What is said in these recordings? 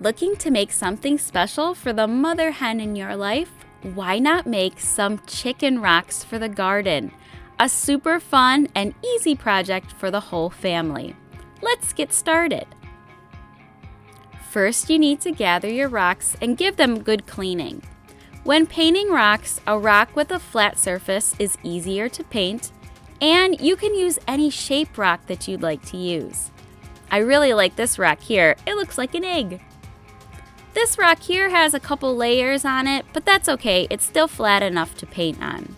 Looking to make something special for the mother hen in your life? Why not make some chicken rocks for the garden? A super fun and easy project for the whole family. Let's get started. First, you need to gather your rocks and give them good cleaning. When painting rocks, a rock with a flat surface is easier to paint, and you can use any shape rock that you'd like to use. I really like this rock here. It looks like an egg. This rock here has a couple layers on it, but that's okay. It's still flat enough to paint on.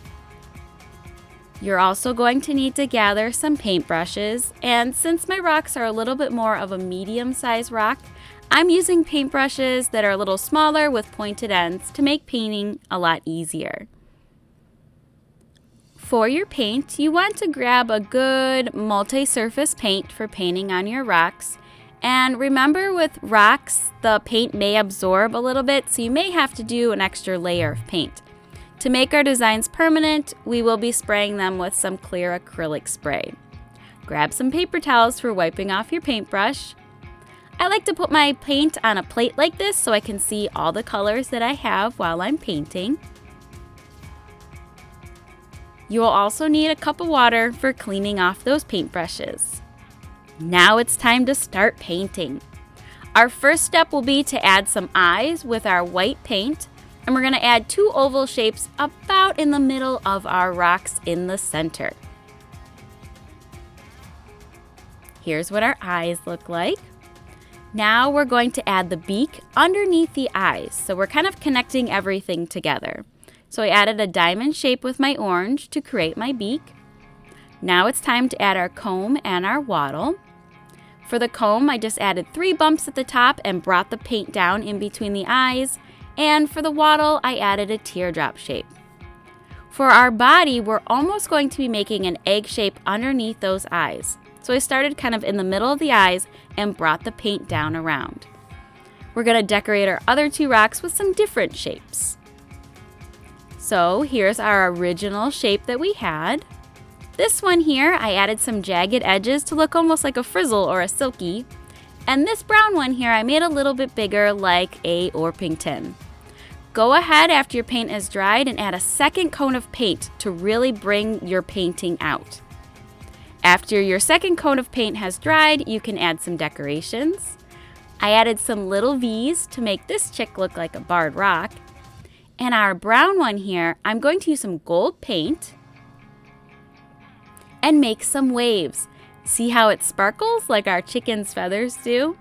You're also going to need to gather some paintbrushes, and since my rocks are a little bit more of a medium-sized rock, I'm using paintbrushes that are a little smaller with pointed ends to make painting a lot easier. For your paint, you want to grab a good multi-surface paint for painting on your rocks. And remember, with rocks, the paint may absorb a little bit, so you may have to do an extra layer of paint. To make our designs permanent, we will be spraying them with some clear acrylic spray. Grab some paper towels for wiping off your paintbrush. I like to put my paint on a plate like this so I can see all the colors that I have while I'm painting. You will also need a cup of water for cleaning off those paintbrushes. Now it's time to start painting. Our first step will be to add some eyes with our white paint, and we're going to add 2 oval shapes about in the middle of our rocks in the center. Here's what our eyes look like. Now we're going to add the beak underneath the eyes, so we're kind of connecting everything together. So I added a diamond shape with my orange to create my beak. Now it's time to add our comb and our wattle. For the comb, I just added 3 bumps at the top and brought the paint down in between the eyes. And for the wattle, I added a teardrop shape. For our body, we're almost going to be making an egg shape underneath those eyes. So I started kind of in the middle of the eyes and brought the paint down around. We're going to decorate our other 2 rocks with some different shapes. So here's our original shape that we had. This one here, I added some jagged edges to look almost like a frizzle or a silky. And this brown one here, I made a little bit bigger like a Orpington. Go ahead after your paint is dried and add a second coat of paint to really bring your painting out. After your second coat of paint has dried, you can add some decorations. I added some little V's to make this chick look like a barred rock. And our brown one here, I'm going to use some gold paint and make some waves. See how it sparkles like our chicken's feathers do?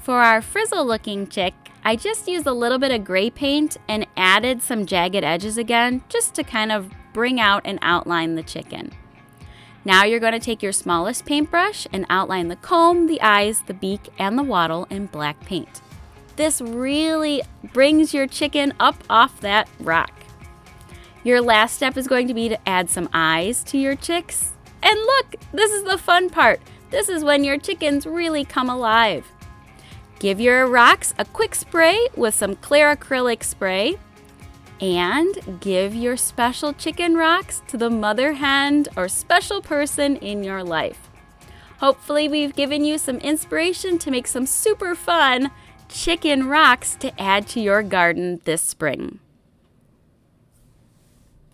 For our frizzle looking chick, I just used a little bit of gray paint and added some jagged edges again just to kind of bring out and outline the chicken. Now you're going to take your smallest paintbrush and outline the comb, the eyes, the beak, and the wattle in black paint. This really brings your chicken up off that rock. Your last step is going to be to add some eyes to your chicks. And look, this is the fun part. This is when your chickens really come alive. Give your rocks a quick spray with some clear acrylic spray. And give your special chicken rocks to the mother hen or special person in your life. Hopefully we've given you some inspiration to make some super fun chicken rocks to add to your garden this spring.